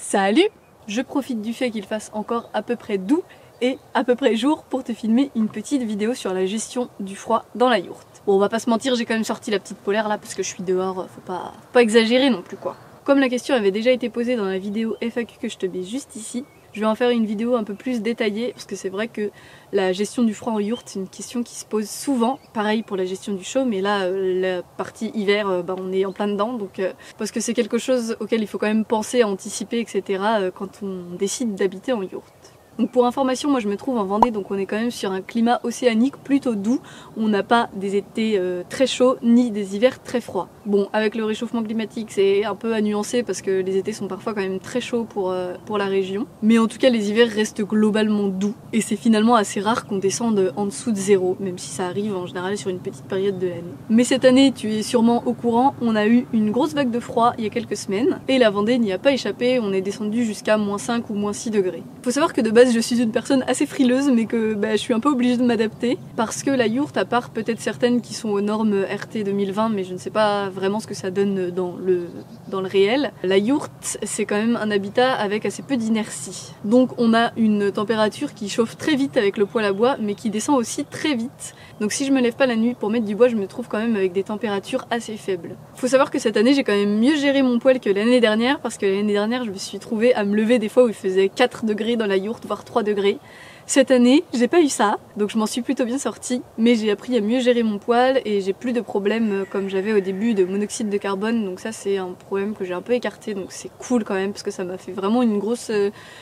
Salut! Je profite du fait qu'il fasse encore à peu près doux et à peu près jour pour te filmer une petite vidéo sur la gestion du froid dans la yourte. Bon, on va pas se mentir, j'ai quand même sorti la petite polaire là parce que je suis dehors, faut pas exagérer non plus quoi. Comme la question avait déjà été posée dans la vidéo FAQ que je te mets juste ici, je vais en faire une vidéo un peu plus détaillée parce que c'est vrai que la gestion du froid en yourte c'est une question qui se pose souvent, pareil pour la gestion du chaud, mais là la partie hiver on est en plein dedans donc parce que c'est quelque chose auquel il faut quand même penser à anticiper etc. Quand on décide d'habiter en yourte. Donc pour information, moi je me trouve en Vendée, donc on est quand même sur un climat océanique plutôt doux. On n'a pas des étés très chauds ni des hivers très froids. Bon, avec le réchauffement climatique c'est un peu à nuancer parce que les étés sont parfois quand même très chauds pour la région. Mais en tout cas les hivers restent globalement doux et c'est finalement assez rare qu'on descende en dessous de 0, même si ça arrive en général sur une petite période de l'année. Mais cette année, tu es sûrement au courant, on a eu une grosse vague de froid il y a quelques semaines et la Vendée n'y a pas échappé, on est descendu jusqu'à -5 ou -6 degrés. Faut savoir que de base je suis une personne assez frileuse mais que je suis un peu obligée de m'adapter parce que la yourte, à part peut-être certaines qui sont aux normes RT 2020 mais je ne sais pas vraiment ce que ça donne dans le réel, la yourte c'est quand même un habitat avec assez peu d'inertie. Donc on a une température qui chauffe très vite avec le poêle à bois mais qui descend aussi très vite. Donc si je me lève pas la nuit pour mettre du bois, je me trouve quand même avec des températures assez faibles. Faut savoir que cette année j'ai quand même mieux géré mon poêle que l'année dernière parce que l'année dernière je me suis trouvée à me lever des fois où il faisait 4 degrés dans la yourte voire 3 degrés. Cette année, j'ai pas eu ça, donc je m'en suis plutôt bien sortie, mais j'ai appris à mieux gérer mon poêle et j'ai plus de problèmes comme j'avais au début de monoxyde de carbone, donc ça c'est un problème que j'ai un peu écarté, donc c'est cool quand même parce que ça m'a fait vraiment une grosse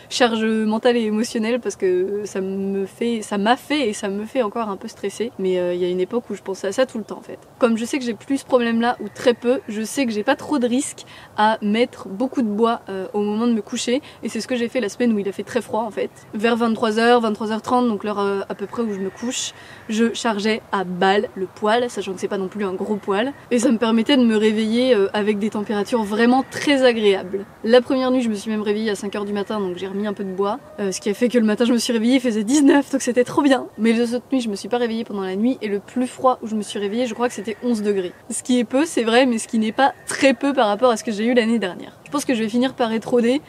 charge mentale et émotionnelle parce que ça m'a fait et ça me fait encore un peu stresser, mais il y a une époque où je pensais à ça tout le temps en fait. Comme je sais que j'ai plus ce problème là ou très peu, je sais que j'ai pas trop de risques à mettre beaucoup de bois au moment de me coucher et c'est ce que j'ai fait la semaine où il a fait très froid en fait. Vers 23h, 23h30, donc l'heure à peu près où je me couche, je chargeais à balle le poêle, sachant que c'est pas non plus un gros poêle, et ça me permettait de me réveiller avec des températures vraiment très agréables. La première nuit, je me suis même réveillée à 5h du matin, donc j'ai remis un peu de bois, ce qui a fait que le matin je me suis réveillée, il faisait 19, donc c'était trop bien. Mais les autres nuits, je me suis pas réveillée pendant la nuit, et le plus froid où je me suis réveillée, je crois que c'était 11 degrés. Ce qui est peu, c'est vrai, mais ce qui n'est pas très peu par rapport à ce que j'ai eu l'année dernière. Je pense que je vais finir par étrauder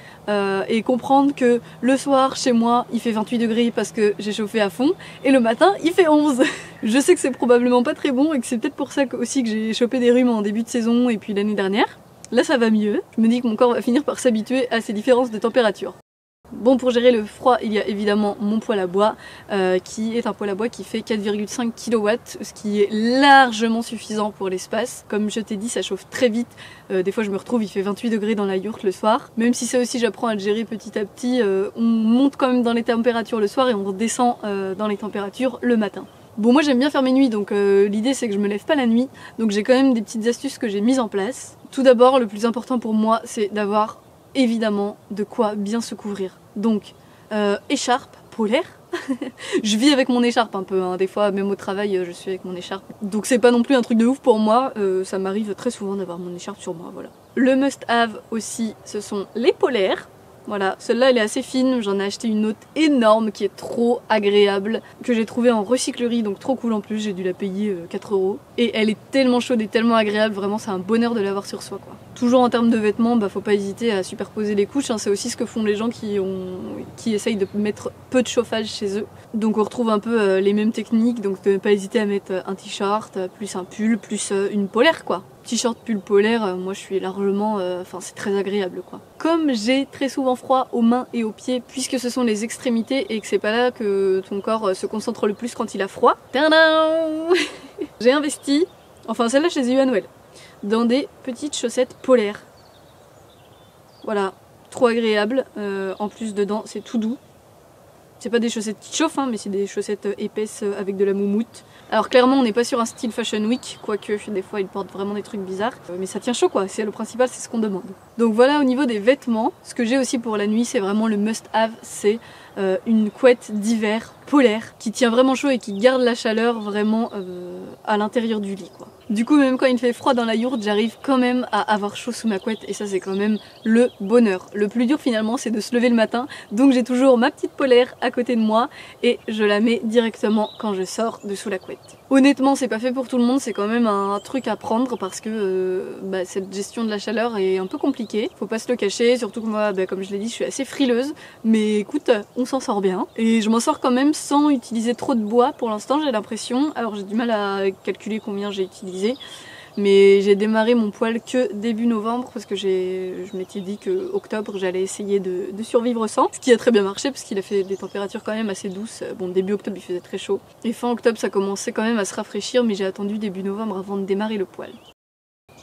et comprendre que le soir, chez moi, il fait 28 degrés parce que j'ai chauffé à fond, et le matin, il fait 11. Je sais que c'est probablement pas très bon et que c'est peut-être pour ça aussi que j'ai chopé des rhumes en début de saison et puis l'année dernière. Là, ça va mieux. Je me dis que mon corps va finir par s'habituer à ces différences de température. Bon, pour gérer le froid, il y a évidemment mon poêle à bois, qui est un poêle à bois qui fait 4,5 kW, ce qui est largement suffisant pour l'espace. Comme je t'ai dit, ça chauffe très vite. Des fois, je me retrouve, il fait 28 degrés dans la yourte le soir. Même si ça aussi, j'apprends à le gérer petit à petit, on monte quand même dans les températures le soir et on redescend dans les températures le matin. Bon, moi j'aime bien faire mes nuits, donc l'idée c'est que je me lève pas la nuit. Donc j'ai quand même des petites astuces que j'ai mises en place. Tout d'abord, le plus important pour moi, c'est d'avoir évidemment de quoi bien se couvrir. Donc écharpe polaire. Je vis avec mon écharpe un peu, hein. Des fois même au travail je suis avec mon écharpe. Donc c'est pas non plus un truc de ouf pour moi, ça m'arrive très souvent d'avoir mon écharpe sur moi, voilà. Le must have aussi, ce sont les polaires. Voilà, celle-là elle est assez fine, j'en ai acheté une autre énorme qui est trop agréable, que j'ai trouvée en recyclerie, donc trop cool en plus, j'ai dû la payer 4 €. Et elle est tellement chaude et tellement agréable, vraiment c'est un bonheur de l'avoir sur soi quoi. Toujours en termes de vêtements, faut pas hésiter à superposer les couches, hein. C'est aussi ce que font les gens qui essayent de mettre peu de chauffage chez eux. Donc on retrouve un peu les mêmes techniques, donc ne pas hésiter à mettre un t-shirt, plus un pull, plus une polaire quoi. T-shirt pull polaire, moi je suis largement, c'est très agréable quoi. Comme j'ai très souvent froid aux mains et aux pieds, puisque ce sont les extrémités et que c'est pas là que ton corps se concentre le plus quand il a froid, j'ai investi, enfin celle-là je les ai eues à Noël, dans des petites chaussettes polaires. Voilà, trop agréable, en plus dedans c'est tout doux. C'est pas des chaussettes qui chauffent, hein, mais c'est des chaussettes épaisses avec de la moumoute. Alors clairement on n'est pas sur un style Fashion Week, quoique des fois ils portent vraiment des trucs bizarres. Mais ça tient chaud quoi, c'est le principal, c'est ce qu'on demande. Donc voilà, au niveau des vêtements, ce que j'ai aussi pour la nuit, c'est vraiment le must have, c'est une couette d'hiver polaire qui tient vraiment chaud et qui garde la chaleur vraiment à l'intérieur du lit quoi. Du coup même quand il fait froid dans la yourte, j'arrive quand même à avoir chaud sous ma couette et ça c'est quand même le bonheur. Le plus dur finalement c'est de se lever le matin, donc j'ai toujours ma petite polaire à côté de moi et je la mets directement quand je sors de sous la couette. Honnêtement, c'est pas fait pour tout le monde, c'est quand même un truc à prendre parce que cette gestion de la chaleur est un peu compliquée. Faut pas se le cacher, surtout que moi, comme je l'ai dit, je suis assez frileuse. Mais écoute, on s'en sort bien. Et je m'en sors quand même sans utiliser trop de bois pour l'instant, j'ai l'impression. Alors j'ai du mal à calculer combien j'ai utilisé. Mais j'ai démarré mon poêle que début novembre parce que je m'étais dit que octobre j'allais essayer de survivre sans. Ce qui a très bien marché parce qu'il a fait des températures quand même assez douces. Bon, début octobre il faisait très chaud. Et fin octobre ça commençait quand même à se rafraîchir, mais j'ai attendu début novembre avant de démarrer le poêle.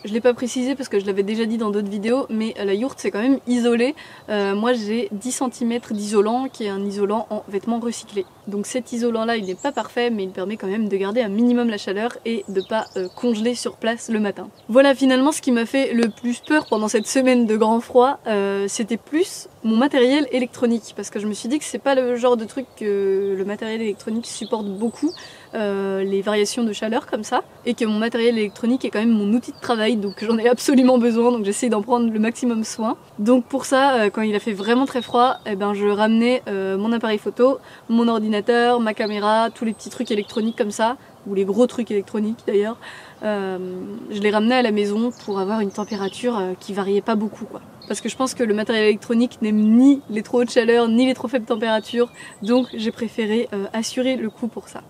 Je l'ai pas précisé parce que je l'avais déjà dit dans d'autres vidéos, mais la yourte c'est quand même isolé. Moi j'ai 10 cm d'isolant qui est un isolant en vêtements recyclés. Donc cet isolant là il n'est pas parfait, mais il permet quand même de garder un minimum la chaleur et de pas congeler sur place le matin. Voilà, finalement ce qui m'a fait le plus peur pendant cette semaine de grand froid, c'était plus mon matériel électronique, parce que je me suis dit que c'est pas le genre de truc que le matériel électronique supporte beaucoup, les variations de chaleur comme ça, et que mon matériel électronique est quand même mon outil de travail, donc j'en ai absolument besoin, donc j'essaie d'en prendre le maximum soin. Donc pour ça, quand il a fait vraiment très froid, je ramenais mon appareil photo, mon ordinateur, ma caméra, tous les petits trucs électroniques comme ça, ou les gros trucs électroniques d'ailleurs, je les ramenais à la maison pour avoir une température qui variait pas beaucoup, quoi. Parce que je pense que le matériel électronique n'aime ni les trop hautes chaleurs ni les trop faibles températures, donc j'ai préféré assurer le coup pour ça.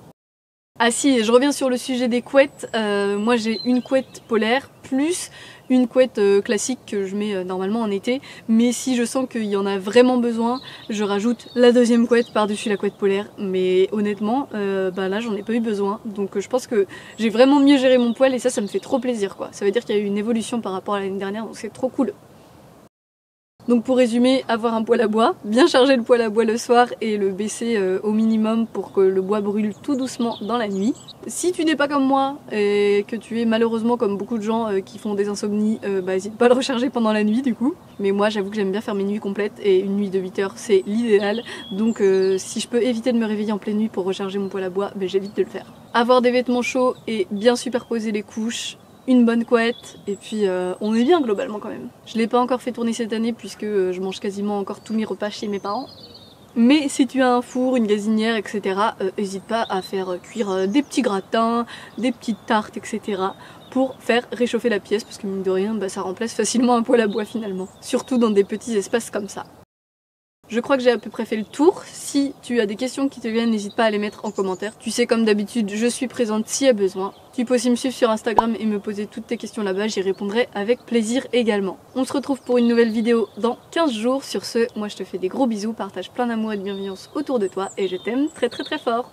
Ah si, je reviens sur le sujet des couettes. Moi j'ai une couette polaire plus une couette classique que je mets normalement en été, mais si je sens qu'il y en a vraiment besoin, je rajoute la deuxième couette par-dessus la couette polaire. Mais honnêtement, là j'en ai pas eu besoin, donc je pense que j'ai vraiment mieux géré mon poêle et ça me fait trop plaisir, quoi. Ça veut dire qu'il y a eu une évolution par rapport à l'année dernière, donc c'est trop cool. Donc pour résumer, avoir un poêle à bois, bien charger le poêle à bois le soir et le baisser au minimum pour que le bois brûle tout doucement dans la nuit. Si tu n'es pas comme moi et que tu es malheureusement comme beaucoup de gens qui font des insomnies, n'hésite pas à le recharger pendant la nuit du coup. Mais moi j'avoue que j'aime bien faire mes nuits complètes et une nuit de 8 heures c'est l'idéal. Donc si je peux éviter de me réveiller en pleine nuit pour recharger mon poêle à bois, j'évite de le faire. Avoir des vêtements chauds et bien superposer les couches, une bonne couette, et puis on est bien globalement quand même. Je l'ai pas encore fait tourner cette année puisque je mange quasiment encore tous mes repas chez mes parents. Mais si tu as un four, une gazinière, etc., n'hésite pas à faire cuire des petits gratins, des petites tartes, etc. pour faire réchauffer la pièce, parce que mine de rien, ça remplace facilement un poêle à bois finalement. Surtout dans des petits espaces comme ça. Je crois que j'ai à peu près fait le tour. Si tu as des questions qui te viennent, n'hésite pas à les mettre en commentaire. Tu sais, comme d'habitude, je suis présente s'il y a besoin. Tu peux aussi me suivre sur Instagram et me poser toutes tes questions là-bas, j'y répondrai avec plaisir également. On se retrouve pour une nouvelle vidéo dans 15 jours. Sur ce, moi je te fais des gros bisous, partage plein d'amour et de bienveillance autour de toi et je t'aime très très très fort.